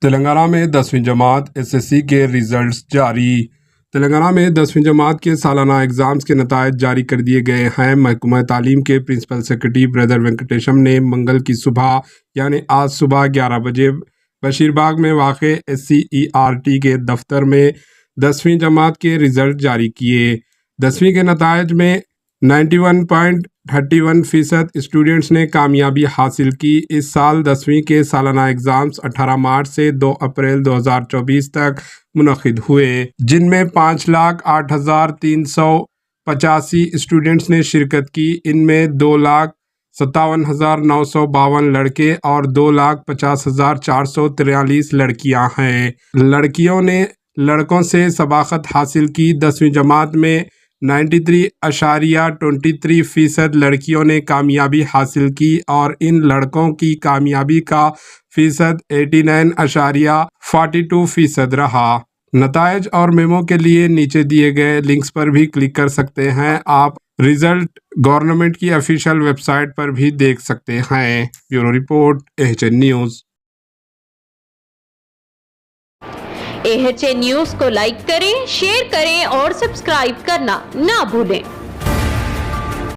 تلنگانہ میں 10ویں جماعت SSC کے ریزلٹس جاری۔ تلنگانہ میں 10ویں جماعت کے سالانہ ایگزامز کے نتائج جاری کر دیے گئے ہیں۔ محکمہ تعلیم کے پرنسپل سیکرٹری بردر وینکٹیشم نے منگل کی صبح یعنی آج صبح 11 بجے بشیر باغ میں واقع SCERT کے دفتر میں 10ویں جماعت کے ریزلٹ جاری کیے۔ 10ویں کے نتائج میں 91.31% اسٹوڈنٹس نے کامیابی حاصل کی۔ اس سال 10ویں کے سالانہ ایگزامز 18 مارچ سے 2 اپریل 2024 تک منعقد ہوئے، جن میں 5,08,385 اسٹوڈنٹس نے شرکت کی۔ ان میں 2,57,952 لڑکے اور 2,50,443 لڑکیاں ہیں۔ لڑکیوں نے لڑکوں سے سبقت حاصل کی۔ 10ویں جماعت میں 93.23% لڑکیوں نے کامیابی حاصل کی اور ان لڑکوں کی کامیابی کا فیصد 89.42% رہا۔ نتائج اور میمو کے لیے نیچے دیے گئے لنکس پر بھی کلک کر سکتے ہیں۔ آپ ریزلٹ گورنمنٹ کی آفیشیل ویب سائٹ پر بھی دیکھ سکتے ہیں۔ Bureau report AHN news. AHN news کو لائک کریں، شیئر کریں اور سبسکرائب کرنا نہ بھولیں۔